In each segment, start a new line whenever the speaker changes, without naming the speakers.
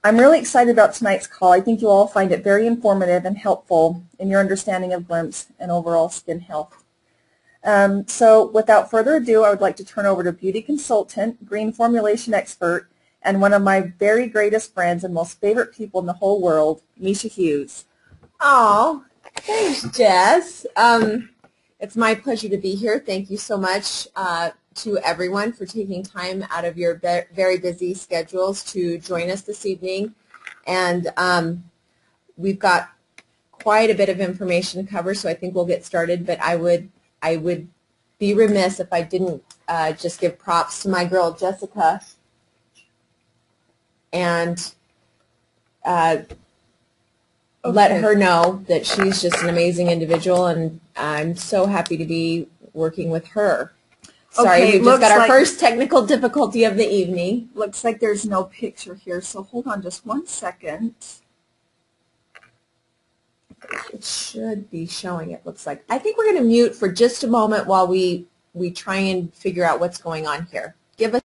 I'm really excited about tonight's call. I think you'll all find it very informative and helpful in your understanding of glimpse and overall skin health. So without further ado, I would like to turn over to beauty consultant, green formulation expert, and one of my very greatest friends and most favorite people in the whole world, Misha Hughes.
Oh, thanks, Jess. It's my pleasure to be here. Thank you so much to everyone for taking time out of your very busy schedules to join us this evening. And we've got quite a bit of information to cover, so I think we'll get started. But I would be remiss if I didn't just give props to my girl, Jessica, and let her know that she's just an amazing individual, and I'm so happy to be working with her. Sorry, we just got our first technical difficulty of the evening.
Looks like there's no picture here, so hold on just 1 second.
It should be showing, it looks like. I think we're going to mute for just a moment while we try and figure out what's going on here. Give us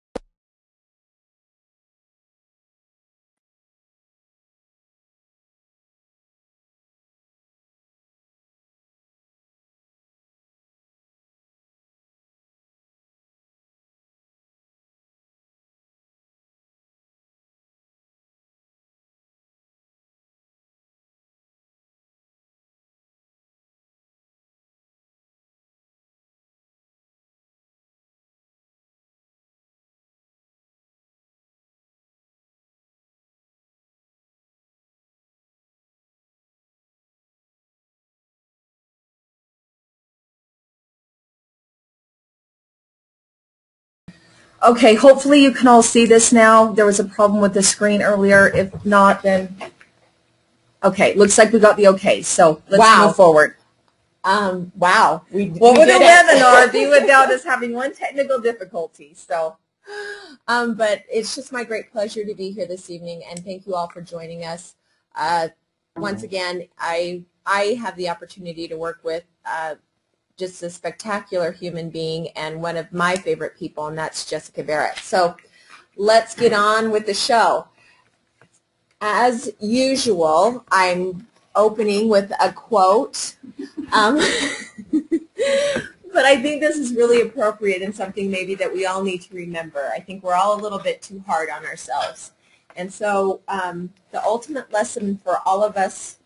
Okay, hopefully you can all see this now. There was a problem with the screen earlier. If not, then okay, looks like we got the okay. So let's move forward.
Wow.
What would a webinar be without us having one technical difficulty? So,
but it's just my great pleasure to be here this evening, and thank you all for joining us. Once again, I have the opportunity to work with just a spectacular human being and one of my favorite people, and that's Jessica Barrett. So let's get on with the show. As usual, I'm opening with a quote, but I think this is really appropriate and something maybe that we all need to remember. I think we're all a little bit too hard on ourselves. And so the ultimate lesson for all of us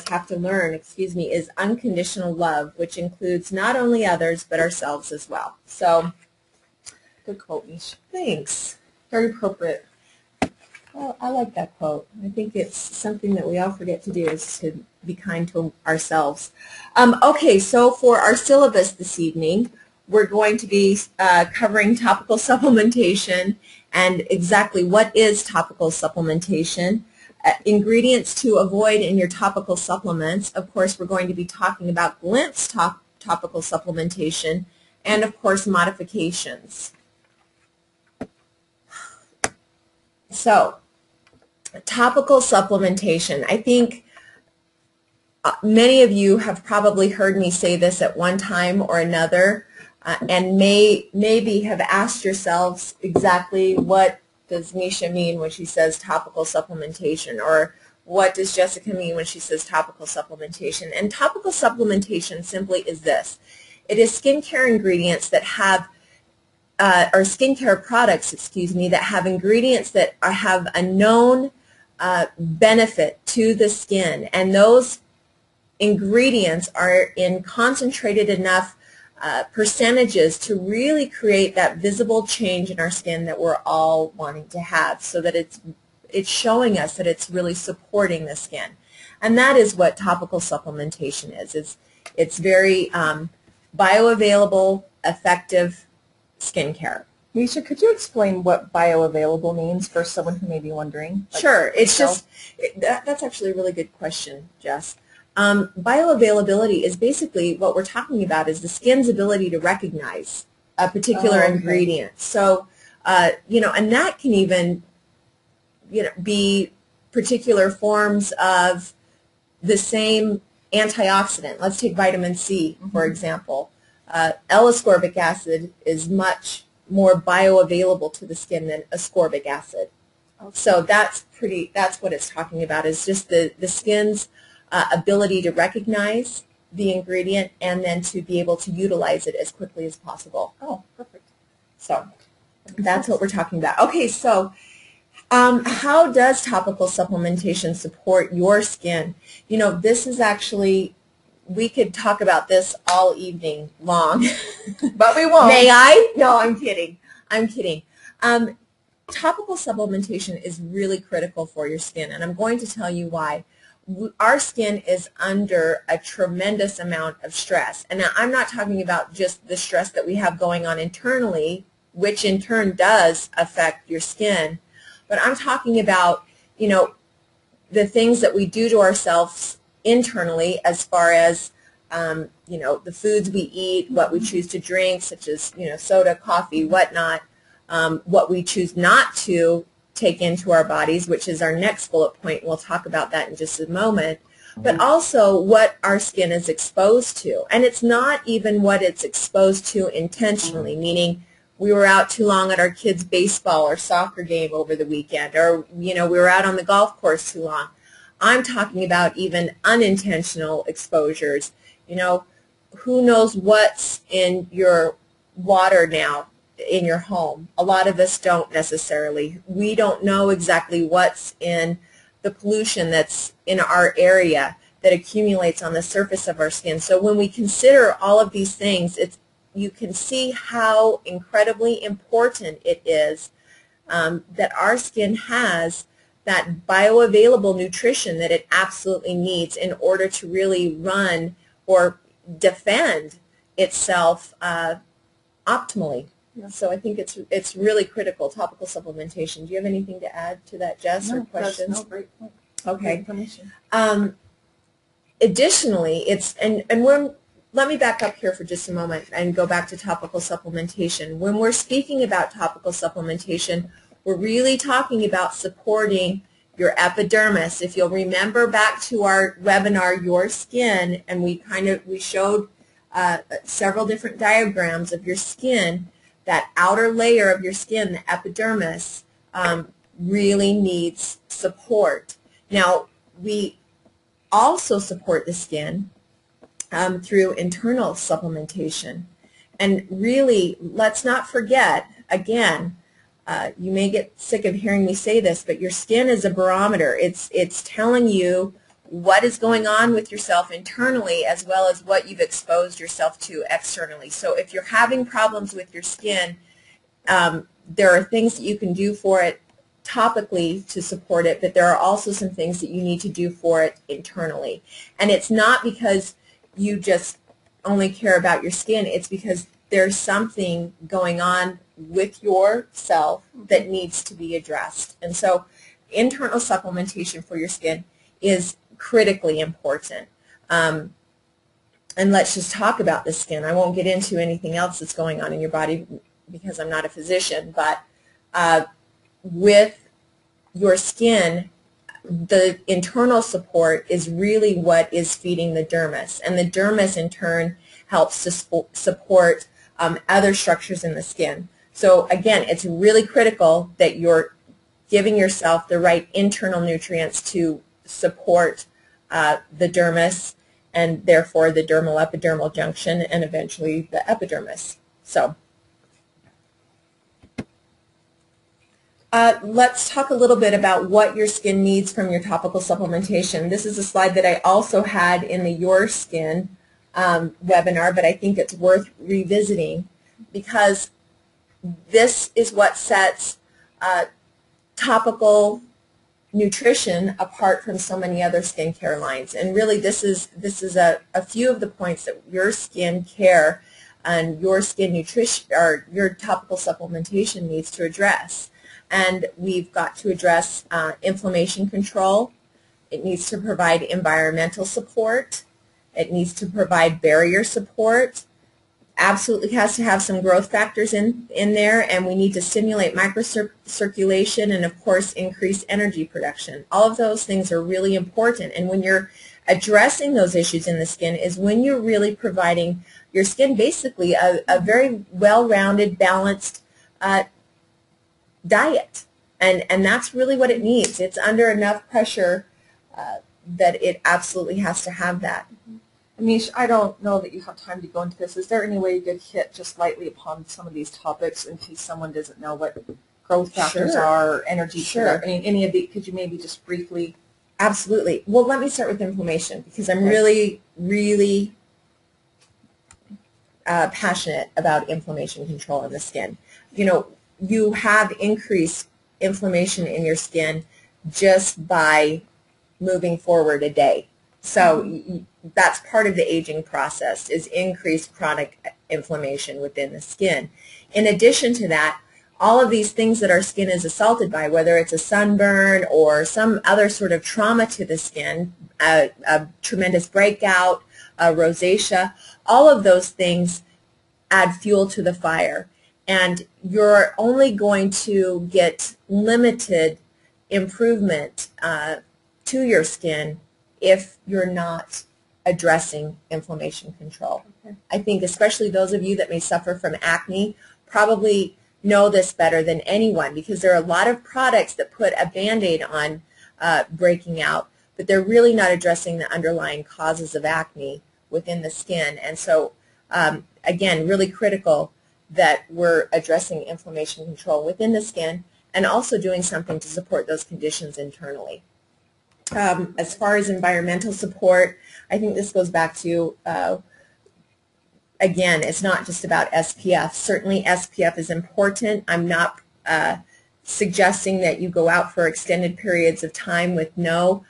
have to learn, is unconditional love, which includes not only others but ourselves as well. So, good quote, Mish. Thanks. Very appropriate. Well, I like that quote. I think it's something that we all forget to do, is to be kind to ourselves. Okay, so for our syllabus this evening, we're going to be covering topical supplementation and exactly what is topical supplementation. Ingredients to avoid in your topical supplements. Of course, we're going to be talking about glimpse topical supplementation, and of course, modifications. So, topical supplementation. I think many of you have probably heard me say this at one time or another, and maybe have asked yourselves exactly what does Misha mean when she says topical supplementation, or what does Jessica mean when she says topical supplementation? And topical supplementation simply is this. It is skincare ingredients that have, or skincare products, that have ingredients that have a known benefit to the skin, and those ingredients are in concentrated enough percentages to really create that visible change in our skin that we're all wanting to have, so that it's showing us that it's really supporting the skin. And that is what topical supplementation is. It's very bioavailable, effective skincare.
Misha, could you explain what bioavailable means for someone who may be wondering?
Sure. It's just, that's actually a really good question, Jess. Bioavailability is basically what we're talking about, is the skin's ability to recognize a particular ingredient. So, and that can even, be particular forms of the same antioxidant. Let's take vitamin C, for example. L-ascorbic acid is much more bioavailable to the skin than ascorbic acid. So that's what it's talking about, is just the skin's ability to recognize the ingredient and then to be able to utilize it as quickly as possible.
Oh, perfect.
So that's what we're talking about. Okay, so how does topical supplementation support your skin? You know, this is actually, we could talk about this all evening long.
But we won't.
May I? No, I'm kidding. I'm kidding. Topical supplementation is really critical for your skin, and I'm going to tell you why. Our skin is under a tremendous amount of stress. And now I'm not talking about just the stress that we have going on internally, which in turn does affect your skin, but I'm talking about, you know, the things that we do to ourselves internally, as far as, you know, the foods we eat, what we choose to drink, such as, you know, soda, coffee, whatnot, what we choose not to take into our bodies, which is our next bullet point. We'll talk about that in just a moment. But also what our skin is exposed to. And it's not even what it's exposed to intentionally, meaning we were out too long at our kids' baseball or soccer game over the weekend, or, you know, we were out on the golf course too long. I'm talking about even unintentional exposures. You know, who knows what's in your water now in your home? A lot of us don't necessarily. We don't know exactly what's in the pollution that's in our area that accumulates on the surface of our skin. So when we consider all of these things, you can see how incredibly important it is that our skin has that bioavailable nutrition that it absolutely needs in order to really run or defend itself optimally. Yeah. So I think it's really critical, topical supplementation. Do you have anything to add to that, Jess, or questions?
No, great point.
Okay.
Great information.
Additionally, let me back up here for just a moment and go back to topical supplementation. When we're speaking about topical supplementation, we're really talking about supporting your epidermis. If you'll remember back to our webinar, Your Skin, and we showed several different diagrams of your skin, that outer layer of your skin, the epidermis, really needs support. Now, we also support the skin through internal supplementation. And really, let's not forget, again, you may get sick of hearing me say this, but your skin is a barometer. It's telling you what is going on with yourself internally, as well as what you've exposed yourself to externally. So if you're having problems with your skin, there are things that you can do for it topically to support it, but there are also some things that you need to do for it internally. And it's not because you just only care about your skin. It's because there's something going on with yourself that needs to be addressed. And so internal supplementation for your skin is critically important. And let's just talk about the skin. I won't get into anything else that's going on in your body because I'm not a physician, but with your skin, the internal support is really what is feeding the dermis, and the dermis in turn helps to support other structures in the skin. So again, it's really critical that you're giving yourself the right internal nutrients to support the dermis, and therefore the dermal-epidermal junction, and eventually the epidermis. So let's talk a little bit about what your skin needs from your topical supplementation. This is a slide that I also had in the Your Skin webinar, but I think it's worth revisiting because this is what sets topical nutrition apart from so many other skincare lines. And really this is a few of the points that your skin care and your skin nutrition or your topical supplementation needs to address. And we've got to address inflammation control. It needs to provide environmental support. It needs to provide barrier support. Absolutely has to have some growth factors in there, and we need to stimulate microcirculation and, of course, increase energy production. All of those things are really important, and when you're addressing those issues in the skin is when you're really providing your skin basically a very well-rounded, balanced diet. And that's really what it needs. It's under enough pressure that it absolutely has to have that.
Amish, I don't know that you have time to go into this. Is there any way you could hit just lightly upon some of these topics in case someone doesn't know what growth factors are, energy?
Sure.
I mean, any of the, could you maybe just briefly?
Absolutely. Well, let me start with inflammation because I'm really, really passionate about inflammation control in the skin. You know, you have increased inflammation in your skin just by moving forward a day. So that's part of the aging process, is increased chronic inflammation within the skin. In addition to that, all of these things that our skin is assaulted by, whether it's a sunburn or some other sort of trauma to the skin, a tremendous breakout, a rosacea, all of those things add fuel to the fire. And you're only going to get limited improvement to your skin if you're not addressing inflammation control. Okay. I think especially those of you that may suffer from acne probably know this better than anyone, because there are a lot of products that put a Band-Aid on breaking out, but they're really not addressing the underlying causes of acne within the skin. And so, again, really critical that we're addressing inflammation control within the skin and also doing something to support those conditions internally. As far as environmental support, I think this goes back to, again, it's not just about SPF. Certainly SPF is important. I'm not suggesting that you go out for extended periods of time with no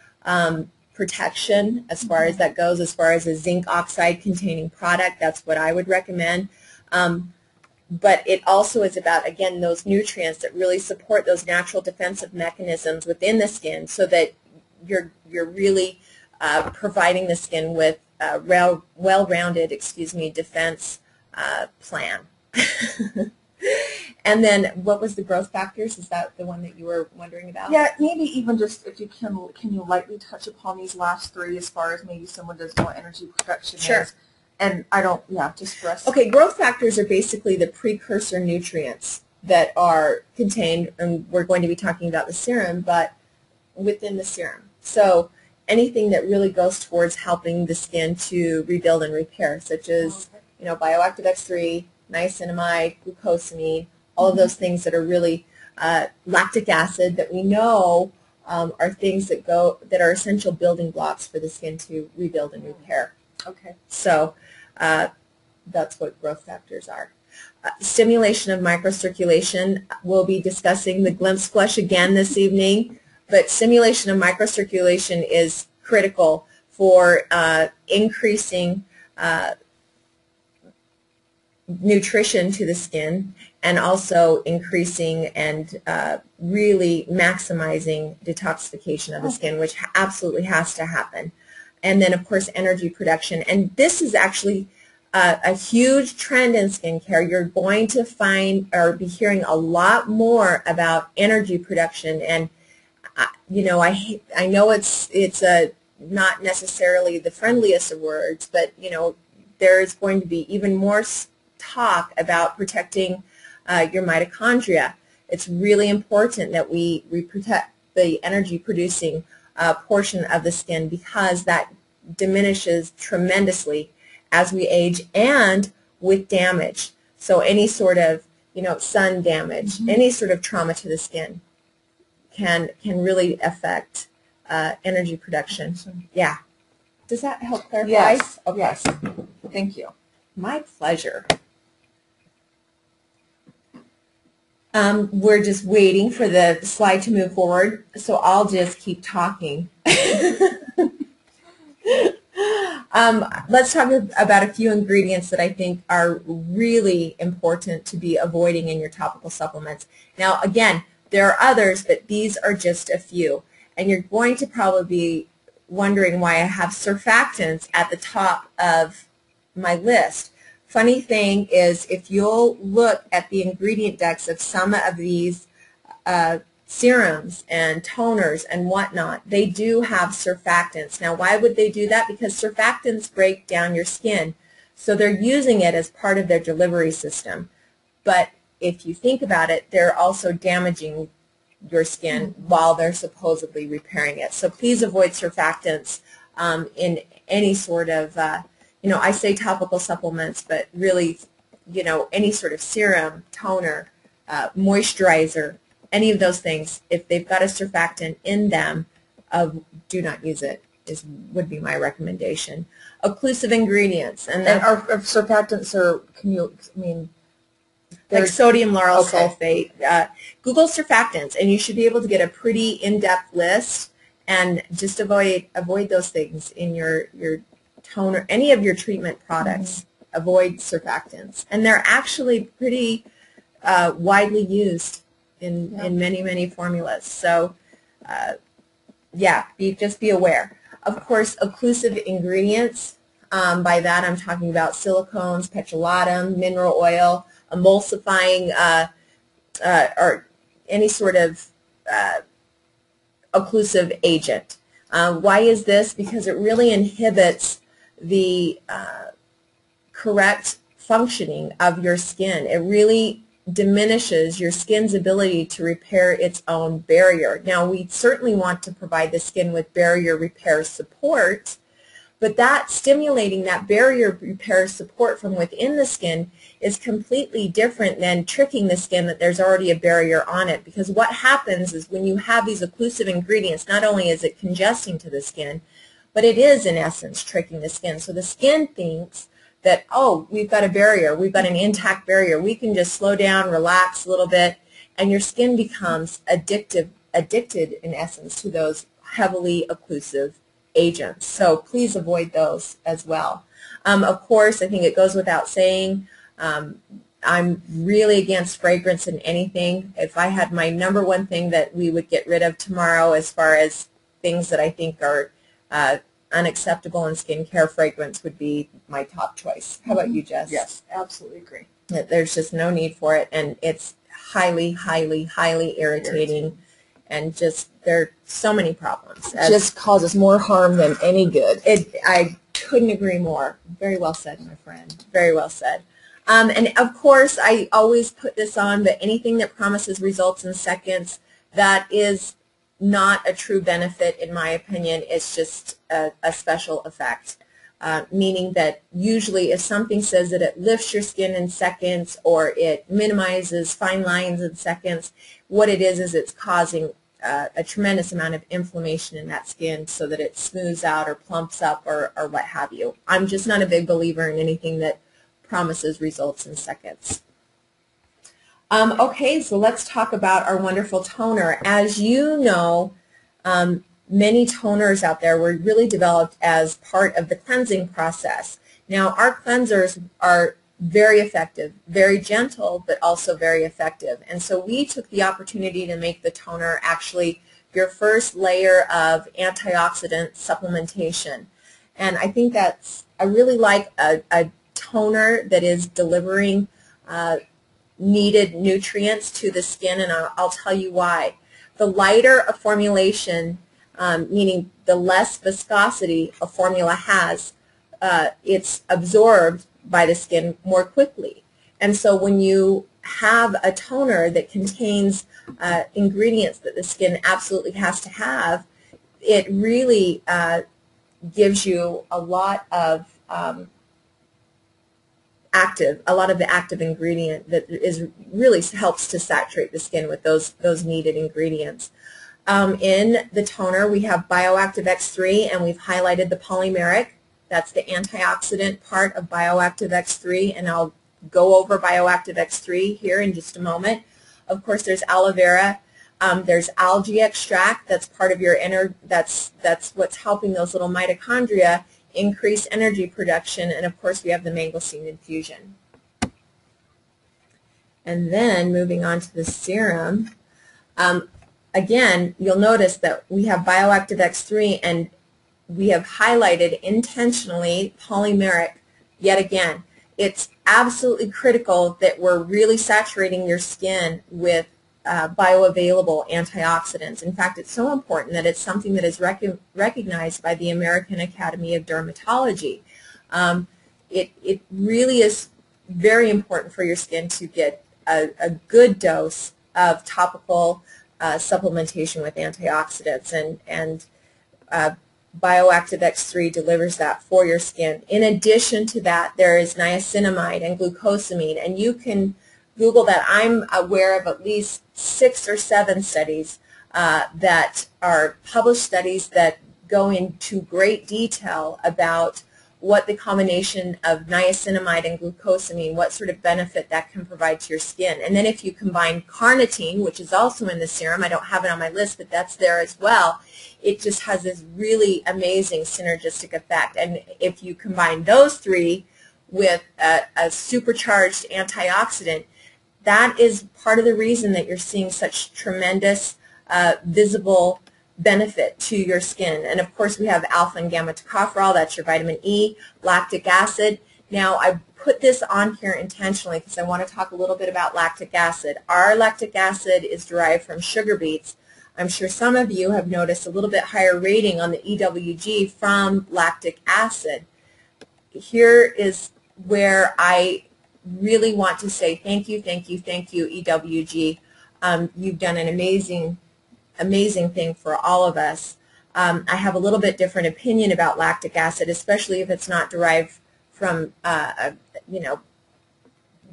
protection as far as that goes. As far as a zinc oxide containing product, that's what I would recommend. But it also is about, again, those nutrients that really support those natural defensive mechanisms within the skin, so that you're really providing the skin with a well-rounded, defense plan. And then, what was the growth factors? Is that the one that you were wondering about?
Yeah, maybe even just if you can you lightly touch upon these last three, as far as maybe someone doesn't know what energy production is. And I don't, just for us.
Okay, growth factors are basically the precursor nutrients that are contained, and we're going to be talking about the serum, but within the serum. So anything that really goes towards helping the skin to rebuild and repair, such as, bioactive X3, niacinamide, glucosamine, all of those things that are really lactic acid that we know are things that are essential building blocks for the skin to rebuild and repair.
Okay.
So that's what growth factors are. Stimulation of microcirculation. We'll be discussing the glimpse flush again this evening, but stimulation of microcirculation is critical for increasing nutrition to the skin, and also increasing and really maximizing detoxification of the skin, which absolutely has to happen. And then, of course, energy production. And this is actually a huge trend in skincare. You're going to find or be hearing a lot more about energy production. And, I know it's not necessarily the friendliest of words, but, there's going to be even more talk about protecting your mitochondria. It's really important that we protect the energy-producing portion of the skin, because that diminishes tremendously as we age and with damage. So any sort of sun damage, any sort of trauma to the skin can really affect energy production. Yeah. Does that help clarify?
Yes.
Okay.
Yes. Thank you.
My pleasure. We're just waiting for the slide to move forward, so I'll just keep talking. Let's talk about a few ingredients that I think are really important to be avoiding in your topical supplements. Now, again, there are others, but these are just a few. And you're going to probably be wondering why I have surfactants at the top of my list. Funny thing is, if you'll look at the ingredient decks of some of these serums and toners and whatnot, they do have surfactants. Now, why would they do that? Because surfactants break down your skin, so they're using it as part of their delivery system. But if you think about it, they're also damaging your skin while they're supposedly repairing it. So please avoid surfactants in any sort of, I say topical supplements, but really, any sort of serum, toner, moisturizer, any of those things, if they've got a surfactant in them, do not use it, would be my recommendation. Occlusive ingredients. And
our surfactants are,
like sodium lauryl sulfate. Google surfactants, and you should be able to get a pretty in-depth list, and just avoid those things in your toner, any of your treatment products. Avoid surfactants. And they're actually pretty widely used in many, many formulas. So, just be aware. Of course, occlusive ingredients, by that I'm talking about silicones, petrolatum, mineral oil, emulsifying, or any sort of occlusive agent. Why is this? Because it really inhibits the correct functioning of your skin. It really diminishes your skin's ability to repair its own barrier. Now, we certainly want to provide the skin with barrier repair support, but stimulating that barrier repair support from within the skin is completely different than tricking the skin that there's already a barrier on it. Because what happens is when you have these occlusive ingredients, not only is it congesting to the skin, but it is in essence tricking the skin. So the skin thinks that, oh, we've got a barrier, we've got an intact barrier, we can just slow down, relax a little bit, and your skin becomes addicted in essence to those heavily occlusive agents. So please avoid those as well. Of course, I think it goes without saying, I'm really against fragrance in anything. If I had my number one thing that we would get rid of tomorrow as far as things that I think are unacceptable in skincare, fragrance would be my top choice. How about you, Jess?
Yes, absolutely agree.
There's just no need for it, and it's highly, highly, highly irritating. And there are so many problems.
It just causes more harm than any good.
I couldn't agree more. Very well said, my friend. Very well said. And of course, I always put this on, but anything that promises results in seconds, that is not a true benefit, in my opinion. It's just a special effect. Meaning that usually if something says that it lifts your skin in seconds or it minimizes fine lines in seconds, what it is it's causing a tremendous amount of inflammation in that skin so that it smooths out or plumps up or what have you. I'm just not a big believer in anything that promises results in seconds. Okay, so let's talk about our wonderful toner. As you know, many toners out there were really developed as part of the cleansing process. Now, our cleansers are very effective, very gentle, but also very effective. And so we took the opportunity to make the toner actually your first layer of antioxidant supplementation. And I think I really like a toner that is delivering needed nutrients to the skin, and I'll tell you why. The lighter a formulation, meaning the less viscosity a formula has, it's absorbed by the skin more quickly. And so when you have a toner that contains ingredients that the skin absolutely has to have, it really gives you a lot of the active ingredient that really helps to saturate the skin with those needed ingredients. In the toner, we have Bioactive X3, and we've highlighted the polymeric. That's the antioxidant part of Bioactive X3, and I'll go over Bioactive X3 here in just a moment. Of course, there's aloe vera. There's algae extract. That's part of your that's what's helping those little mitochondria increase energy production. And of course, we have the mangosteen infusion. And then moving on to the serum. Again, you'll notice that we have Bioactive X3, and we have highlighted intentionally polymeric yet again. It's absolutely critical that we're really saturating your skin with bioavailable antioxidants. In fact, it's so important that it's something that is recognized by the American Academy of Dermatology. It really is very important for your skin to get a good dose of topical supplementation with antioxidants, and Bioactive X3 delivers that for your skin. In addition to that, there is niacinamide and glucosamine, and you can Google that. I'm aware of at least 6 or 7 studies that are published studies that go into great detail about what the combination of niacinamide and glucosamine, what sort of benefit that can provide to your skin. And then if you combine carnitine, which is also in the serum, I don't have it on my list, but that's there as well, it just has this really amazing synergistic effect. And if you combine those 3 with a supercharged antioxidant, that is part of the reason that you're seeing such tremendous visible benefit to your skin. And of course we have alpha and gamma tocopherol, that's your vitamin E, lactic acid. Now I put this on here intentionally because I want to talk a little bit about lactic acid. Our lactic acid is derived from sugar beets. I'm sure some of you have noticed a little bit higher rating on the EWG from lactic acid. Here is where I really want to say thank you, thank you, thank you, EWG. You've done an amazing thing for all of us. I have a little bit different opinion about lactic acid, especially if it's not derived from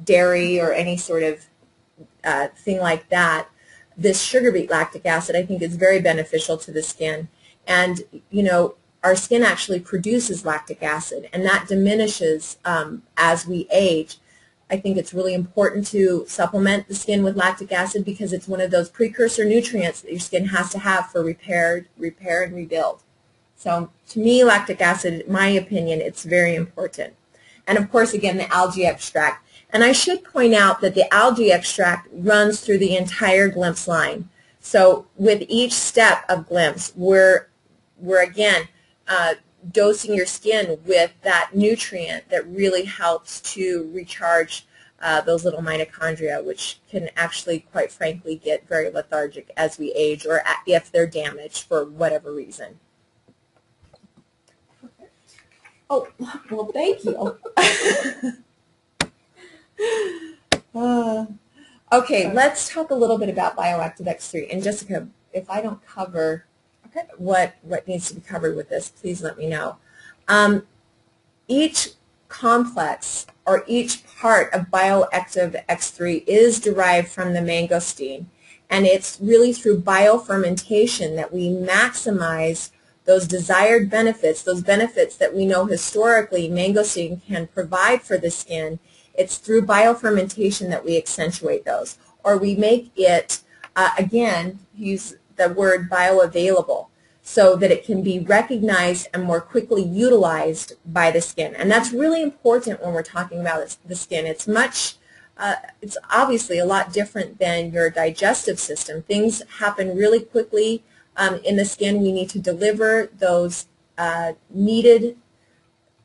dairy or any sort of thing like that. This sugar beet lactic acid I think is very beneficial to the skin, and our skin actually produces lactic acid, and that diminishes as we age. I think it's really important to supplement the skin with lactic acid because it's one of those precursor nutrients that your skin has to have for repair and rebuild. So to me, lactic acid, in my opinion, it's very important. And of course, again, the algae extract. And I should point out that the algae extract runs through the entire Glimpse line. So with each step of Glimpse, we're again dosing your skin with that nutrient that really helps to recharge those little mitochondria, which can actually, quite frankly, get very lethargic as we age or if they're damaged for whatever reason. Oh, well, thank you. Okay, let's talk a little bit about Bioactive X3. And Jessica, if I don't cover what needs to be covered with this, please let me know. Each complex or each part of Bioactive X3 is derived from the mangosteen, and it's really through biofermentation that we maximize those desired benefits, those benefits that we know historically mangosteen can provide for the skin. It's through biofermentation that we accentuate those, or we make it, again, use the word bioavailable, so that it can be recognized and more quickly utilized by the skin. And that's really important when we're talking about the skin. It's it's obviously a lot different than your digestive system. Things happen really quickly in the skin. We need to deliver those needed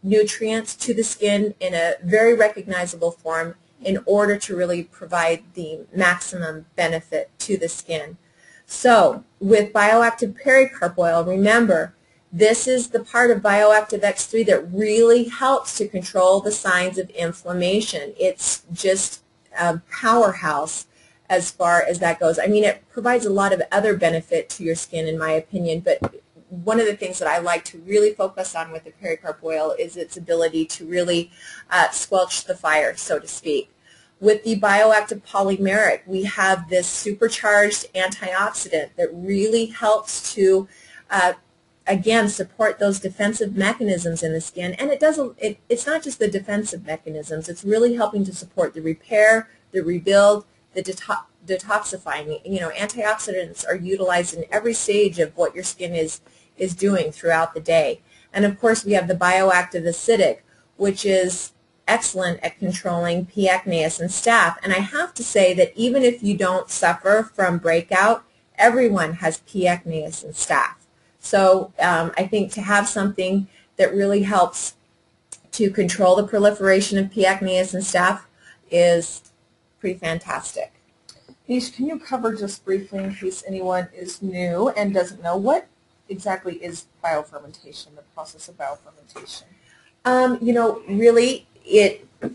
nutrients to the skin in a very recognizable form in order to really provide the maximum benefit to the skin. So with bioactive pericarp oil, remember, this is the part of Bioactive X3 that really helps to control the signs of inflammation. It's just a powerhouse as far as that goes. I mean, it provides a lot of other benefit to your skin, in my opinion, but one of the things that I like to really focus on with the pericarp oil is its ability to really squelch the fire, so to speak. With the bioactive polymeric, we have this supercharged antioxidant that really helps to, again, support those defensive mechanisms in the skin. And it's not just the defensive mechanisms. It's really helping to support the repair, the rebuild, the detoxifying. Antioxidants are utilized in every stage of what your skin is doing throughout the day. And of course, we have the bioactive acidic, which is excellent at controlling P. acneus and staph. And I have to say that even if you don't suffer from breakout, everyone has P. acneus and staph. So I think to have something that really helps to control the proliferation of P. acneus and staph is pretty fantastic.
Nish, can you cover just briefly, in case anyone is new and doesn't know, what exactly is biofermentation, the process of biofermentation?
Really,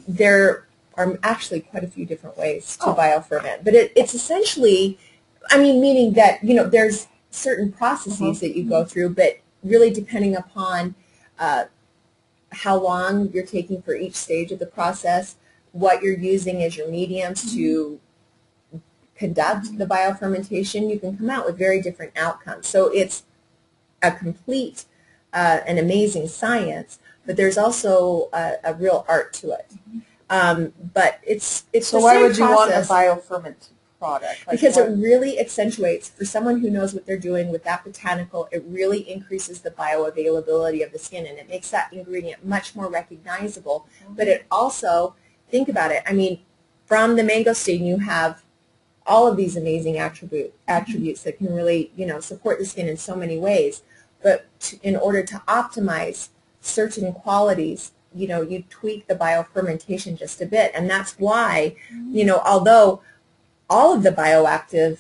there are actually quite a few different ways to bioferment, but it's essentially I mean, meaning that, you know, there's certain processes that you go through, but really depending upon how long you're taking for each stage of the process, what you're using as your mediums to conduct the biofermentation, you can come out with very different outcomes. So it's a complete and amazing science, but there's also a real art to it. But it's
So
the
why
same
would you want a
process.
biofermented product? Like
Because
what?
it really accentuates, for someone who knows what they're doing with that botanical, it really increases the bioavailability of the skin, and it makes that ingredient much more recognizable. But it also, think about it, I mean, from the mangosteen you have all of these amazing attributes that can really, you know, support the skin in so many ways. But in order to optimize certain qualities, you know, you tweak the biofermentation just a bit. And that's why, you know, although all of the bioactive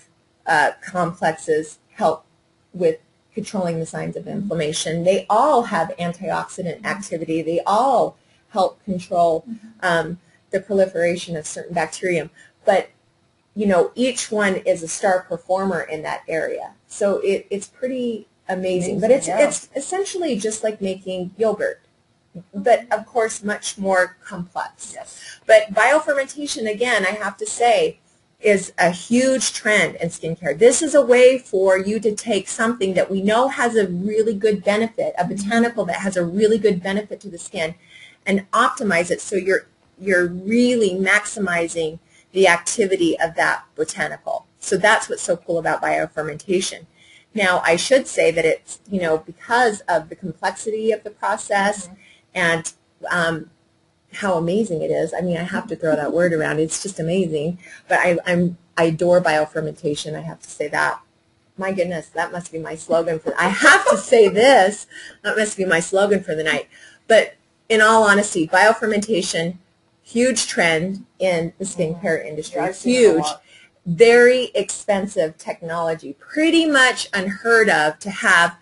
complexes help with controlling the signs of inflammation, they all have antioxidant activity. They all help control the proliferation of certain bacterium. But you know, each one is a star performer in that area. So it's pretty amazing. But it's essentially just like making yogurt, but of course much more complex.
Yes.
But biofermentation, again, I have to say, is a huge trend in skincare. This is a way for you to take something that we know has a really good benefit, a botanical that has a really good benefit to the skin, and optimize it so you're really maximizing the activity of that botanical. So that's what's so cool about biofermentation. Now, I should say that it's, you know, because of the complexity of the process and how amazing it is. I mean, I have to throw that word around. It's just amazing. But I adore biofermentation. I have to say that. My goodness, that must be my slogan for. I have to say this. That must be my slogan for the night. But in all honesty, biofermentation, huge trend in the skincare industry.
Yeah,
huge, very expensive technology, pretty much unheard of to have.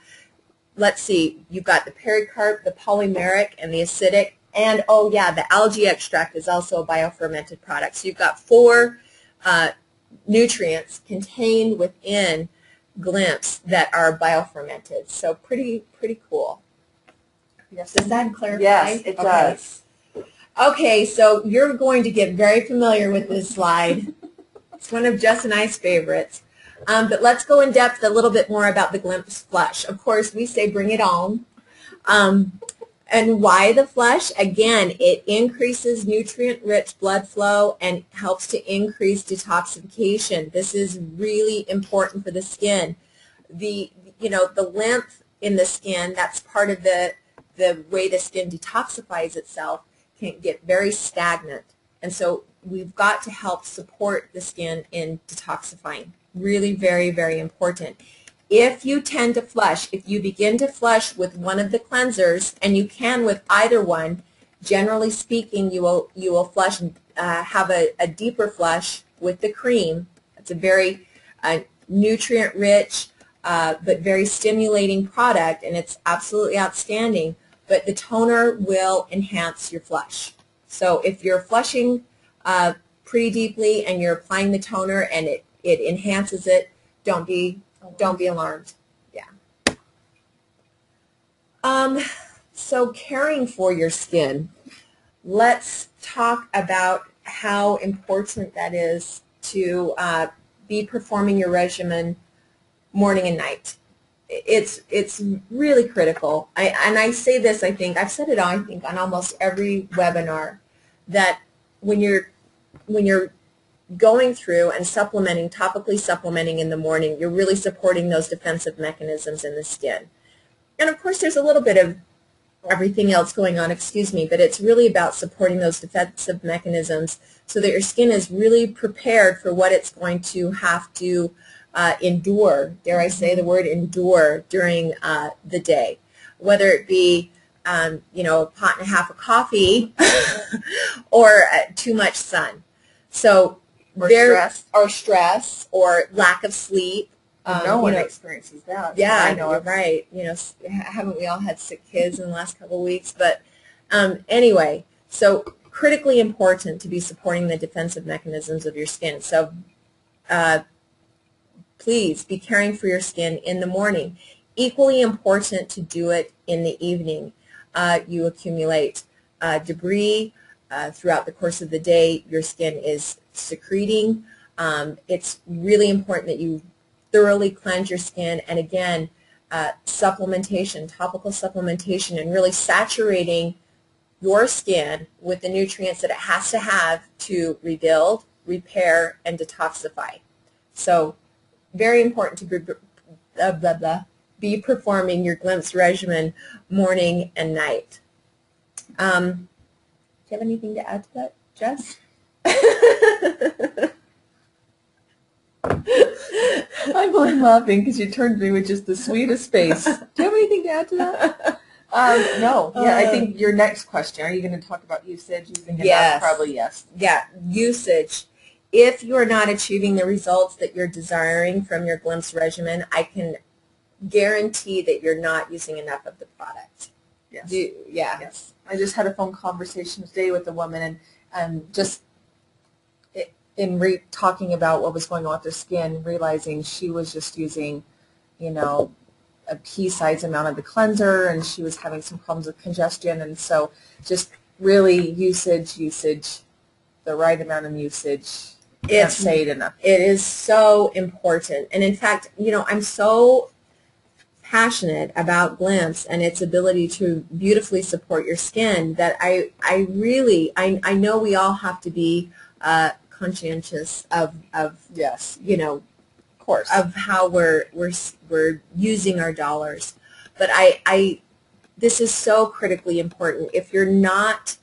Let's see, you've got the pericarp, the polymeric, and the acidic, and oh yeah, the algae extract is also a biofermented product. So you've got 4 nutrients contained within Glimpse that are biofermented. So pretty cool.
Yes.
Does that clarify?
Yes, it does.
Okay, so you're going to get very familiar with this slide. It's one of Jess and I's favorites. But let's go in depth a little bit more about the Glimpse Flush. Of course, we say bring it on. And why the flush? Again, it increases nutrient-rich blood flow and helps to increase detoxification. This is really important for the skin. The lymph in the skin, that's part of the way the skin detoxifies itself, can get very stagnant. And so we've got to help support the skin in detoxifying. Really very, very important. If you tend to flush, if you begin to flush with one of the cleansers, and you can with either one, generally speaking, you will flush, have a deeper flush with the cream. It's a very nutrient-rich but very stimulating product, and it's absolutely outstanding. But the toner will enhance your flush. So if you're flushing pretty deeply and you're applying the toner and it enhances it, don't be alarmed. Yeah. So caring for your skin. Let's talk about how important that is to be performing your regimen morning and night. It's really critical. And I say this, I think, I've said it I think on almost every webinar, that when you're going through and supplementing, topically supplementing in the morning, you're really supporting those defensive mechanisms in the skin. And of course there's a little bit of everything else going on, but it's really about supporting those defensive mechanisms so that your skin is really prepared for what it's going to have to endure, dare I say the word endure, during the day, whether it be a pot and a half of coffee or too much sun. So or stress or lack of sleep.
No one experiences that.
Yeah,
I know
you're right. Haven't we all had sick kids in the last couple of weeks? But anyway, so critically important to be supporting the defensive mechanisms of your skin. So please be caring for your skin in the morning. Equally important to do it in the evening. You accumulate debris throughout the course of the day. Your skin is secreting. It's really important that you thoroughly cleanse your skin, and again, supplementation, topical supplementation, and really saturating your skin with the nutrients that it has to have to rebuild, repair, and detoxify. So very important to be performing your glimpse regimen morning and night. Do you have anything to add to that, Jess?
I'm only laughing because you turned to me with just the sweetest face. Do you have anything to add to that? No. Yeah, I think your next question, are you going to talk about usage?
Yes.
Probably yes.
Yeah, usage. If you are not achieving the results that you're desiring from your glimpse regimen, I can guarantee that you're not using enough of the product.
Yes.
Yes.
I just had a phone conversation today with a woman, and just in talking about what was going on with her skin, realizing she was just using, a pea-sized amount of the cleanser, and she was having some problems with congestion, and so just really usage, the right amount of usage. Can't say it enough.
It is so important, and in fact, I'm so passionate about Glimpse and its ability to beautifully support your skin that I know we all have to be conscientious of
yes,
of course, of how we're using our dollars. But this is so critically important. If you're not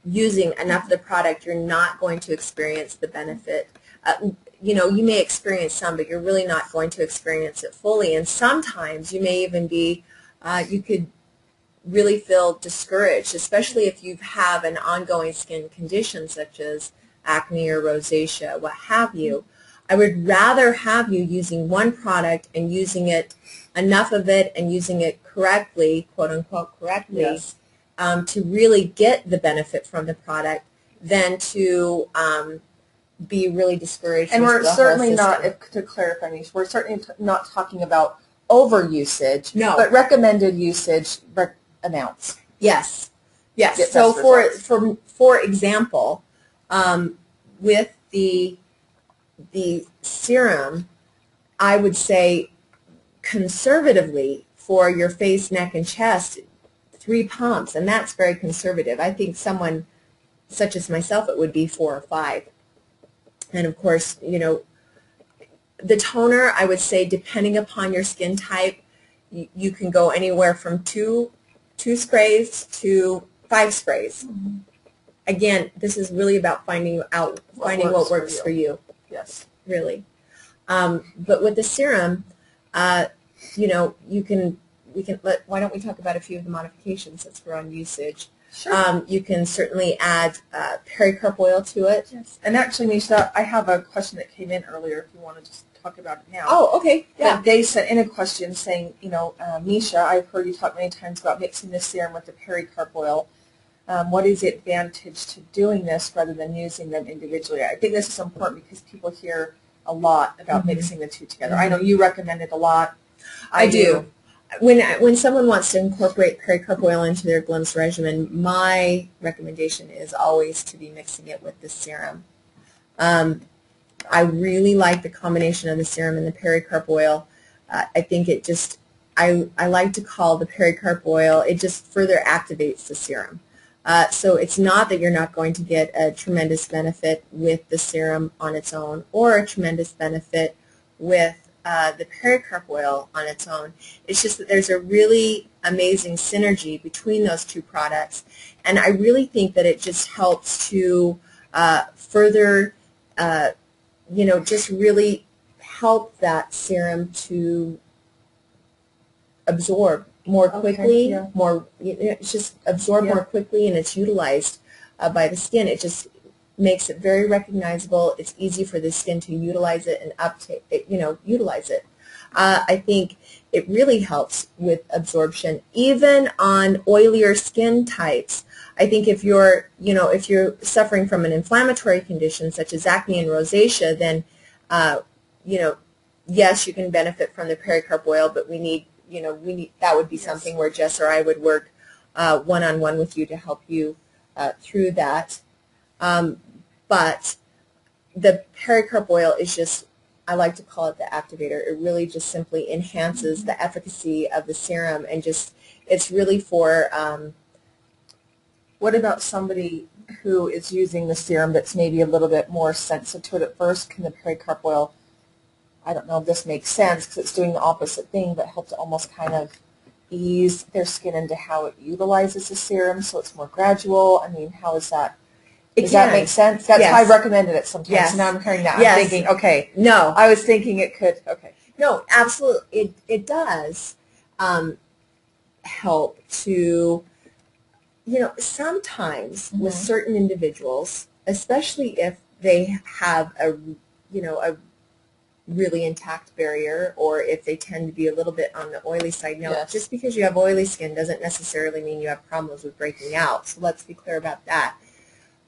using enough of the product, you're not going to experience the benefit. You may experience some, but you're really not going to experience it fully. And sometimes you may even be, you could really feel discouraged, especially if you have an ongoing skin condition such as acne or rosacea, what have you. I would rather have you using one product and using it, enough of it, and using it correctly, quote unquote correctly,
yes,
to really get the benefit from the product than to be really discouraged.
And we're certainly not, to clarify, Mish, we're certainly not talking about over-usage, but recommended usage amounts.
Yes, yes. So for example, with the serum, I would say conservatively for your face, neck, and chest, 3 pumps, and that's very conservative. I think someone such as myself, it would be 4 or 5. And of course, the toner, I would say, depending upon your skin type, you can go anywhere from 2 sprays to 5 sprays. Mm-hmm. Again, this is really about finding what works for you.
Yes,
really. But with the serum, you can. Why don't we talk about a few of the modifications since we're on usage?
Sure.
You can certainly add pericarp oil to it.
Yes. And actually, Misha, I have a question that came in earlier if you want to just talk about it now.
Oh, okay. Yeah.
But they sent in a question saying, Misha, I've heard you talk many times about mixing the serum with the pericarp oil. What is the advantage to doing this rather than using them individually? I think this is important because people hear a lot about mm-hmm. mixing the two together. Mm-hmm. I know you recommend it a lot.
I do. When someone wants to incorporate pericarp oil into their Glimpse regimen, my recommendation is always to be mixing it with the serum. I really like the combination of the serum and the pericarp oil. I think it just, I like to call the pericarp oil, it just further activates the serum. So it's not that you're not going to get a tremendous benefit with the serum on its own or a tremendous benefit with the pericarp oil on its own. It's just that there's a really amazing synergy between those two products, and I really think that it just helps to further, just really help that serum to absorb more quickly, it's just absorbed more quickly, and it's utilized by the skin. It just makes it very recognizable. It's easy for the skin to utilize it and utilize it. I think it really helps with absorption, even on oilier skin types. I think if you're suffering from an inflammatory condition such as acne and rosacea, then yes, you can benefit from the pericarp oil, but we need, that would be something where Jess or I would work one-on-one with you to help you through that. But the pericarp oil is just, I like to call it the activator. It really just simply enhances the efficacy of the serum, and just, it's really for...
what about somebody who is using the serum that's maybe a little bit more sensitive to it at first? Can the pericarp oil, I don't know if this makes sense because it's doing the opposite thing, but help to almost kind of ease their skin into how it utilizes the serum so it's more gradual? I mean, how is that? Does that make sense? That's how I recommended it sometimes.
Yes.
So now I'm hearing that.
Yes.
I'm thinking, okay.
No.
I was thinking it could. Okay.
No, absolutely. It does help to, sometimes with certain individuals, especially if they have a really intact barrier, or if they tend to be a little bit on the oily side. Now, just because you have oily skin doesn't necessarily mean you have problems with breaking out. So let's be clear about that.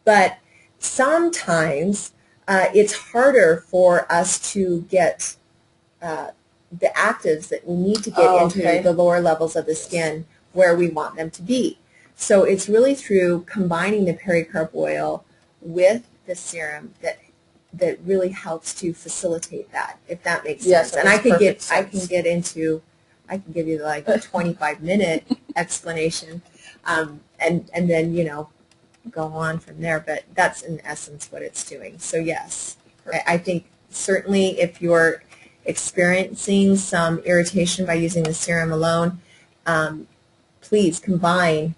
But sometimes it's harder for us to get the actives that we need to get into the lower levels of the skin where we want them to be. So it's really through combining the pericarp oil with the serum that really helps to facilitate that, if that makes sense. And I can give you like a 25-minute explanation, and then go on from there. But that's in essence what it's doing. So yes, I think certainly if you're experiencing some irritation by using the serum alone, please combine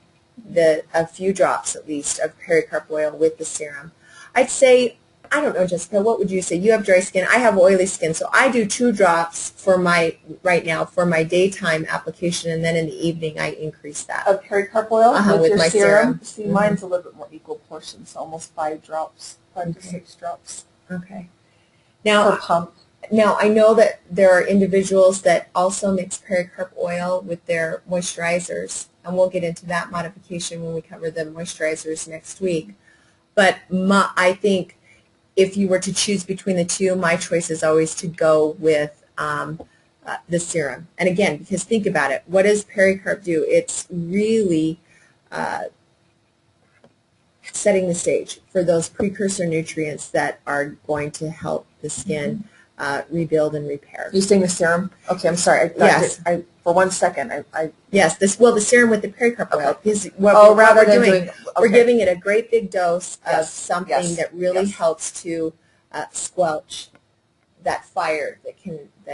a few drops at least of pericarp oil with the serum. I'd say, I don't know, Jessica, what would you say? You have dry skin. I have oily skin, so I do 2 drops right now for my daytime application, and then in the evening I increase that.
Of pericarp oil with your
my
serum? See, mine's a little bit more equal portions, so almost 5 drops, 5 to 6 drops.
Okay. Now,
per pump.
Now, I know that there are individuals that also mix pericarp oil with their moisturizers, and we'll get into that modification when we cover the moisturizers next week. But I think if you were to choose between the two, my choice is always to go with the serum. And again, because think about it, what does pericarp do? It's really setting the stage for those precursor nutrients that are going to help the skin rebuild and repair.
You're saying the serum? Okay, I'm sorry.
Yes.
For 1 second,
Yes, the serum with the pericarp oil. Because we're giving it a great big dose of something that really helps to squelch that fire that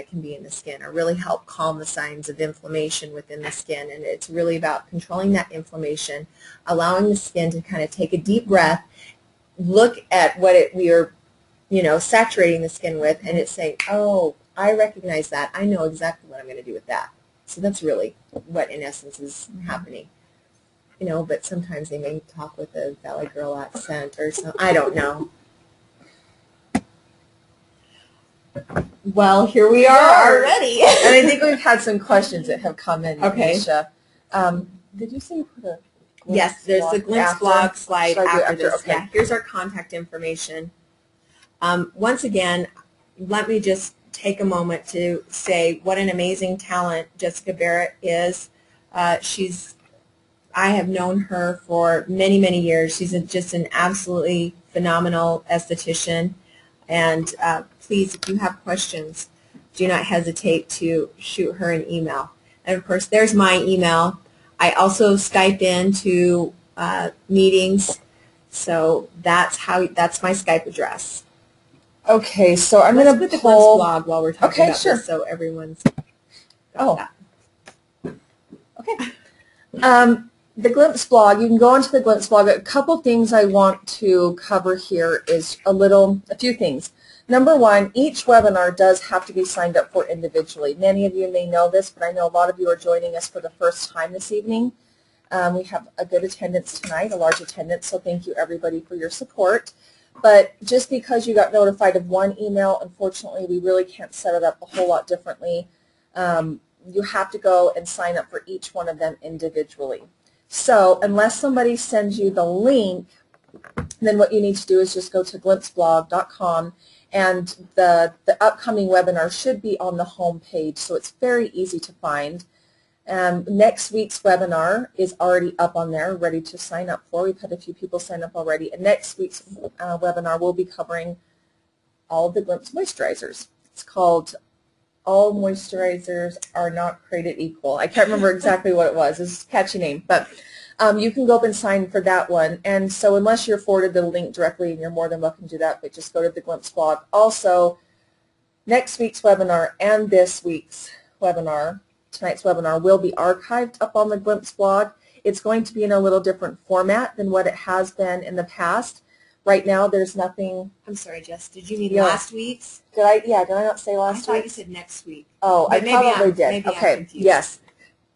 can be in the skin, or really help calm the signs of inflammation within the skin. And it's really about controlling that inflammation, allowing the skin to kind of take a deep breath, look at what we are saturating the skin with, and it's saying, oh, I recognize that. I know exactly what I'm going to do with that. So that's really what, in essence, is happening. But sometimes they may talk with a Valley Girl accent or something. I don't know. Well, here we are already.
And I think we've had some questions that have come in.
Okay.
Misha. Did you say you put a glimpse?
Yes, there's the glimpse blog slide after this.
Okay.
Yeah, here's our contact information. Once again, let me just take a moment to say what an amazing talent Jessica Barrett is. I have known her for many, many years. She's just an absolutely phenomenal esthetician. And please, if you have questions, do not hesitate to shoot her an email. And of course, there's my email. I also Skype into meetings, so that's my Skype address.
Okay, so I'm going to
put the Glimpse blog while we're talking about this, so everyone's got that.
Okay. The Glimpse blog, you can go onto the Glimpse blog. A couple things I want to cover here is a few things. Number one, each webinar does have to be signed up for individually. Many of you may know this, but I know a lot of you are joining us for the first time this evening. We have a good attendance tonight, a large attendance, so thank you everybody for your support. But just because you got notified of one email, unfortunately, we really can't set it up a whole lot differently. You have to go and sign up for each one of them individually. So unless somebody sends you the link, then what you need to do is just go to glimpseblog.com And the upcoming webinar should be on the home page, so it's very easy to find. Next week's webinar is already up on there, ready to sign up for. We've had a few people sign up already. And next week's webinar will be covering all of the Glimpse moisturizers. It's called All Moisturizers Are Not Created Equal. I can't remember exactly what it was. It's a catchy name. But you can go up and sign for that one. And so unless you're forwarded the link directly, and you're more than welcome to do that, but just go to the Glimpse blog. Also, next week's webinar and this week's webinar, tonight's webinar, will be archived up on the Glimpse blog. It's going to be in a little different format than what it has been in the past. Right now, there's nothing.
I'm sorry, Jess. Did you mean last week's?
Did I not say last week?
I thought you said next week.
Oh,
but
I probably did.
Maybe
okay,
I'm confused.
Yes.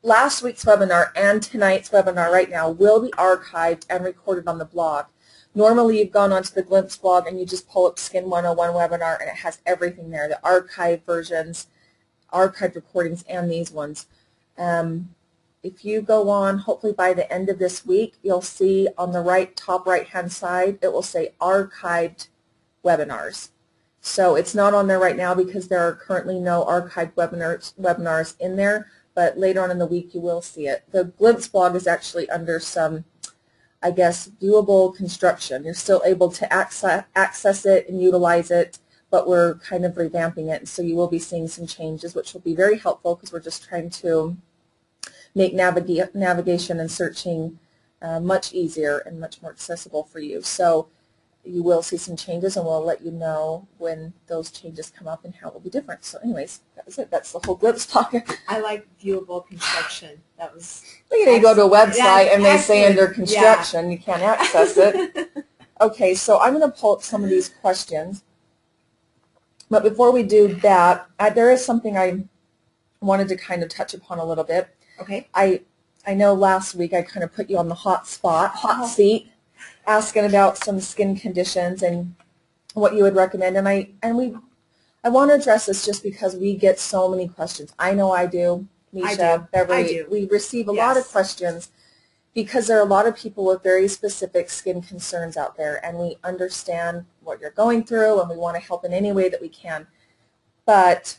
Last week's webinar and tonight's webinar right now will be archived and recorded on the blog. Normally, you've gone onto the Glimpse blog and you just pull up Skin 101 webinar, and it has everything there, the archived versions, archived recordings, and these ones. If you go on, hopefully by the end of this week, you'll see on the top right-hand side, it will say archived webinars. So it's not on there right now because there are currently no archived webinars in there, but later on in the week you will see it. The Glimpse blog is actually under some, I guess, viewable construction. You're still able to access it and utilize it, but we're kind of revamping it, and so you will be seeing some changes, which will be very helpful because we're just trying to make navigation and searching much easier and much more accessible for you. So you will see some changes, and we'll let you know when those changes come up and how it will be different. So anyways, that was it. That's the whole Glimpse talk.
I like viewable construction. That was
well, you go to a website and they say under construction, you can't access it. Okay, so I'm going to pull up some of these questions. But before we do that, there is something I wanted to kind of touch upon a little bit.
Okay.
I know last week I kind of put you on the hot seat, asking about some skin conditions and what you would recommend. And I want to address this just because we get so many questions. I know I do, Misha, Beverly.
I do.
We receive a lot of questions because there are a lot of people with very specific skin concerns out there, and we understand what you're going through, and we want to help in any way that we can. But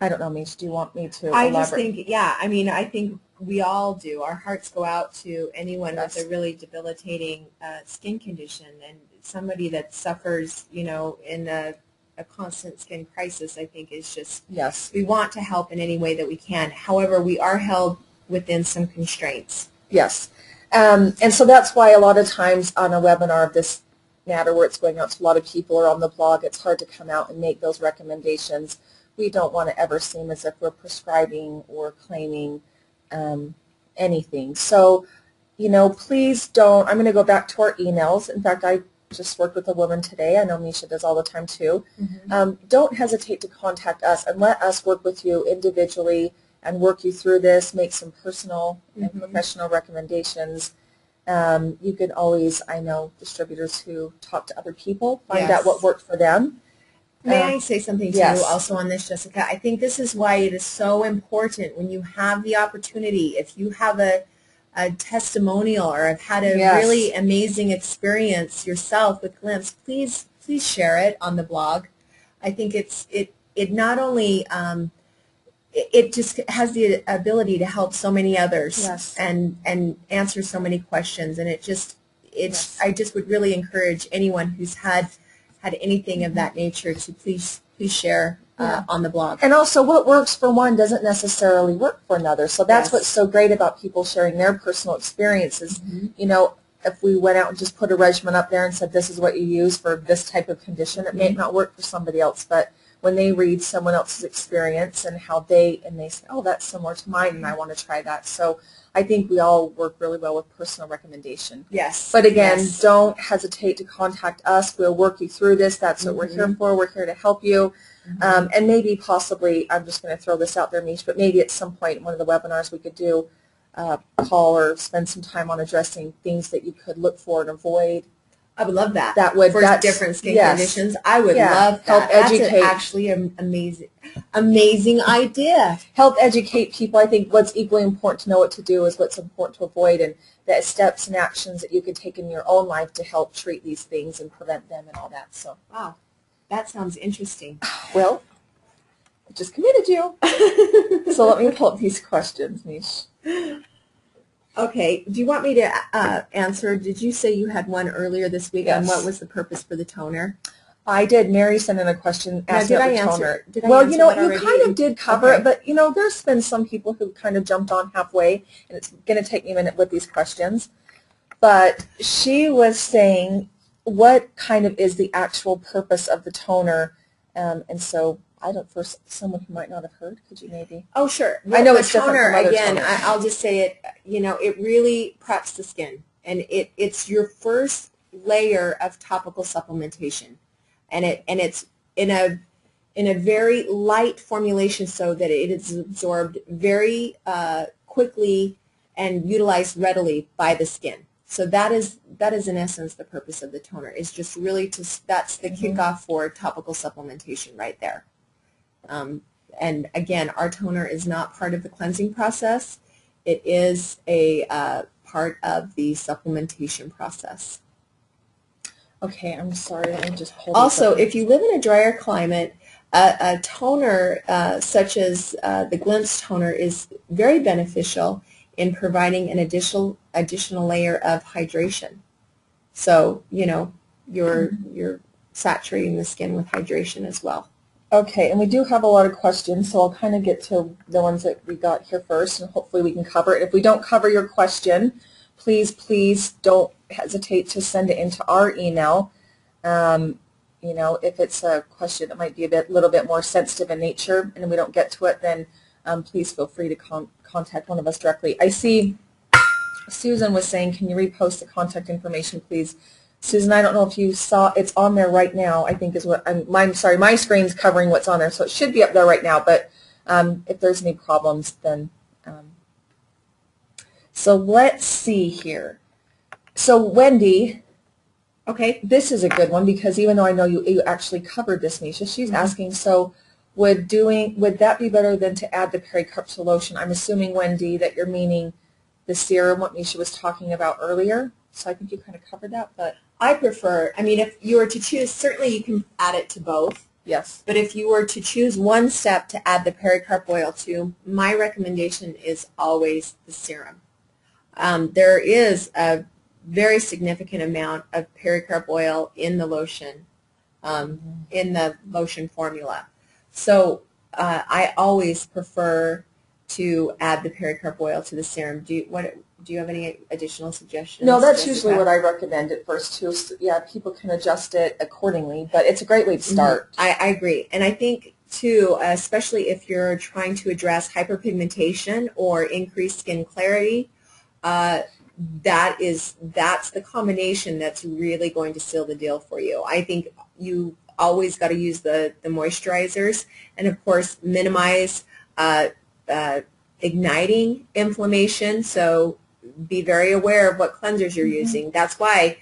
I don't know, Misha, do you want me to elaborate?
I just think, I think we all do. Our hearts go out to anyone with a really debilitating skin condition, and somebody that suffers, in a constant skin crisis, I think is just, we want to help in any way that we can. However, we are held within some constraints.
Yes. And so that's why a lot of times on a webinar of this matter where it's going out to a lot of people or on the blog, it's hard to come out and make those recommendations. We don't want to ever seem as if we're prescribing or claiming anything. So, please don't. I'm going to go back to our emails. In fact, I just worked with a woman today. I know Misha does all the time too. Don't hesitate to contact us and let us work with you individually and work you through this, make some personal and professional recommendations. You can always, I know distributors who talk to other people, find out what worked for them.
May I say something to you also on this, Jessica? I think this is why it is so important when you have the opportunity, if you have a testimonial or have had a really amazing experience yourself with Glimpse, please share it on the blog. I think it not only it just has the ability to help so many others and answer so many questions, and I just would really encourage anyone who's had anything of that nature to please share on the blog.
And also, what works for one doesn't necessarily work for another. So that's what's so great about people sharing their personal experiences. If we went out and just put a regimen up there and said this is what you use for this type of condition, it may not work for somebody else. But when they read someone else's experience and how they say, oh, that's similar to mine, and I want to try that. So I think we all work really well with personal recommendation.
Yes.
But again, don't hesitate to contact us. We'll work you through this. That's what we're here for. We're here to help you. And maybe possibly, I'm just going to throw this out there, Mish, but maybe at some point in one of the webinars we could do a call or spend some time on addressing things that you could look for and avoid.
I would love that.
For
different skin conditions. I would love that.
Help educate.
That's actually an amazing idea.
Help educate people. I think what's equally important to know what to do is what's important to avoid, and the steps and actions that you can take in your own life to help treat these things and prevent them and all that. So,
wow. That sounds interesting.
Well, I just committed you. So let me pull up these questions, Mish.
Okay. Do you want me to answer? Did you say you had one earlier this week on what was the purpose for the toner?
I did. Mary sent in a question asking about the toner. Well, you kind of did cover it, but, there's been some people who kind of jumped on halfway, and it's going to take me a minute with these questions. But she was saying, what kind of is the actual purpose of the toner? And so, for someone who might not have heard, could you maybe?
Oh, sure. Well,
I know it's different from other
again,
toners.
I'll just say it, it really preps the skin. And it's your first layer of topical supplementation. And it's in a very light formulation so that it is absorbed very quickly and utilized readily by the skin. So that is in essence the purpose of the toner. Is just really that's the kickoff for topical supplementation right there. And again, our toner is not part of the cleansing process. It is a part of the supplementation process.
Okay, I'm sorry. Let me just pull this
Also,
up.
if you live in a drier climate, a toner such as the Glimpse toner is very beneficial in providing an additional layer of hydration. So, you're saturating the skin with hydration as well.
Okay, and we do have a lot of questions, so I'll kind of get to the ones that we got here first, and hopefully we can cover it. If we don't cover your question, please don't hesitate to send it into our email. If it's a question that might be a little bit more sensitive in nature and we don't get to it, then please feel free to contact one of us directly. I see Susan was saying, can you repost the contact information, please? Susan, I don't know if you saw, it's on there right now, I think is what, I'm sorry, my screen's covering what's on there, so it should be up there right now, but if there's any problems, then, so let's see here. So Wendy, okay, this is a good one because even though I know you actually covered this, Nisha, she's asking, so would that be better than to add the pericarp to lotion? I'm assuming, Wendy, that you're meaning the serum, what Nisha was talking about earlier. So I think you kind of covered that, but
I prefer, if you were to choose, certainly you can add it to both.
Yes.
But if you were to choose one step to add the pericarp oil to, my recommendation is always the serum. There is a very significant amount of pericarp oil in the lotion, in the lotion formula. So I always prefer to add the pericarp oil to the serum. Do you have any additional suggestions?
No, that's usually what I recommend at first too. So, yeah, people can adjust it accordingly, but it's a great way to start.
I agree. And I think too, especially if you're trying to address hyperpigmentation or increased skin clarity, that's the combination that's really going to seal the deal for you. I think you always got to use the moisturizers and of course minimize igniting inflammation, so be very aware of what cleansers you're using. That's why,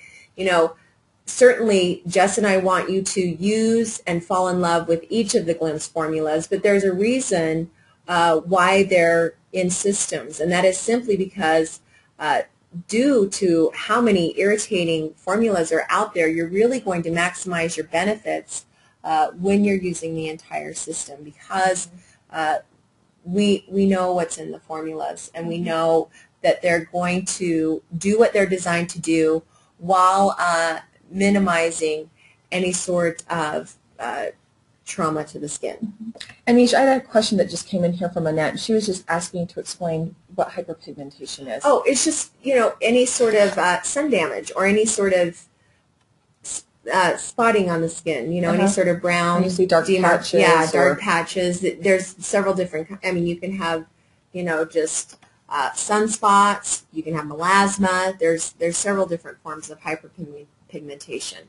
certainly Jess and I want you to use and fall in love with each of the Glimpse formulas, but there's a reason why they're in systems, and that is simply because due to how many irritating formulas are out there, you're really going to maximize your benefits when you're using the entire system, because we know what's in the formulas, and we know that they're going to do what they're designed to do while minimizing any sort of trauma to the skin.
Anish, I had a question that just came in here from Annette. She was just asking to explain what hyperpigmentation is.
Oh, it's just, any sort of sun damage or any sort of spotting on the skin, any sort of brown.
And you see dark patches.
Yeah, dark patches. There's several different, you can have, just sunspots, you can have melasma. There's several different forms of hyperpigmentation.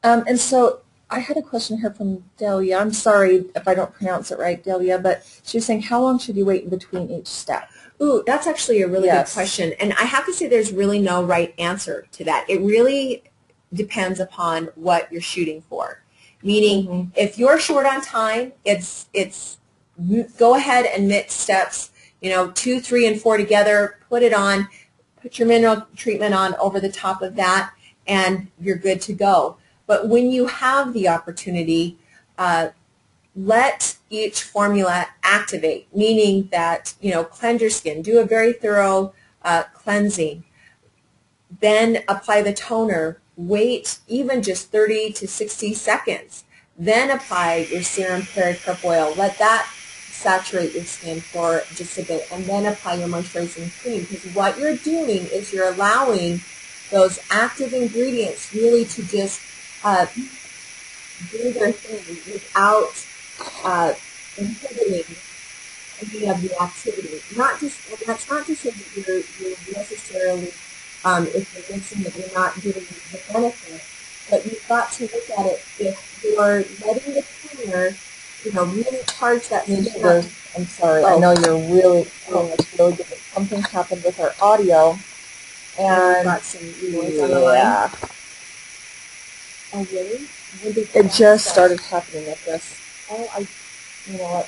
And so I had a question here from Delia. I'm sorry if I don't pronounce it right, Delia, but she was saying, how long should you wait in between each step?
Ooh, that's actually a really good question. And I have to say there's really no right answer to that. It really depends upon what you're shooting for. Meaning, if you're short on time, it's go ahead and mix steps, 2, 3, and 4 together, put it on, put your mineral treatment on over the top of that, and you're good to go. But when you have the opportunity, let each formula activate, meaning that, cleanse your skin, do a very thorough cleansing, then apply the toner, wait even just 30 to 60 seconds, then apply your serum pericarp oil, let that saturate your skin for just a bit, and then apply your moisturizing cream, because what you're doing is you're allowing those active ingredients really to just do their thing without inhibiting any of the activity. That's not to say that you're necessarily, if you're missing that you're not getting the benefit, but you've got to look at it if you're letting the toner, really charge that skin.
I'm sorry, I know you're really, it's really good. Something happened with our audio, and
got some noise on the line. Oh, really?
It just started happening with this.
Oh,
you know what?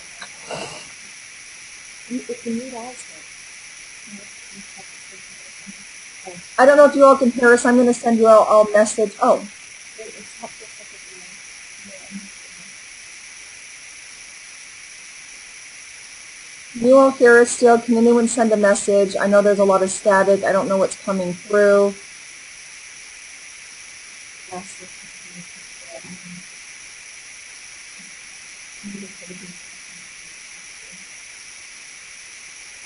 I don't know if you all can hear us. I'm going to send you all a message. Oh. Can you all hear us still? Can anyone send a message? I know there's a lot of static. I don't know what's coming through.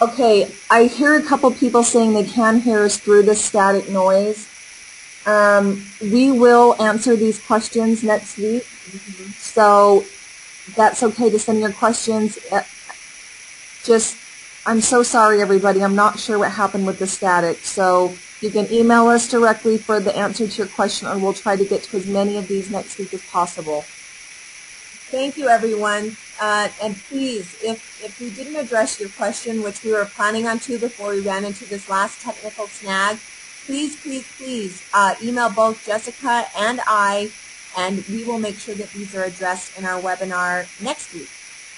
Okay, I hear a couple people saying they can hear us through the static noise. We will answer these questions next week, so that's okay to send your questions. I'm so sorry, everybody. I'm not sure what happened with the static, so you can email us directly for the answer to your question, or we'll try to get to as many of these next week as possible.
Thank you, everyone. And please, if we didn't address your question, which we were planning on to before we ran into this last technical snag, please email both Jessica and I, and we will make sure that these are addressed in our webinar next week.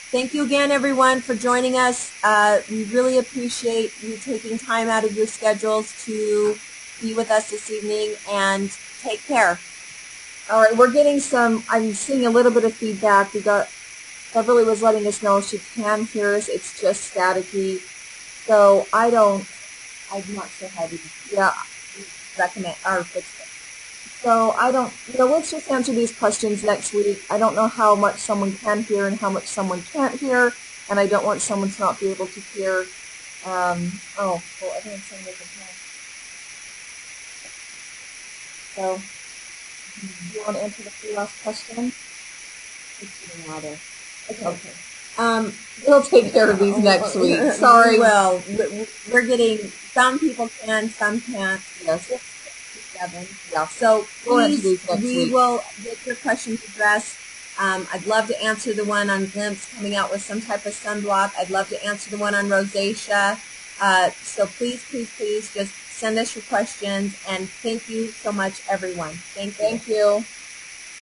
Thank you again, everyone, for joining us. We really appreciate you taking time out of your schedules to be with us this evening, and take care.
All right, I'm seeing a little bit of feedback. Beverly was letting us know she can hear us. It's just staticky. So I'm not sure how to, recommend or fix it. So let's just answer these questions next week. I don't know how much someone can hear and how much someone can't hear, and I don't want someone to not be able to hear. Everyone's saying they can hear. So, do you want to answer the 3 last questions?
Okay.
We'll take care of these next week. Sorry.
Well, we're getting, some people can, some can't.
Yes.
7. Yeah. So please, we will get your questions addressed. I'd love to answer the one on Glimpse coming out with some type of sunblock. I'd love to answer the one on rosacea. So please just send us your questions, and thank you so much, everyone. Thank you.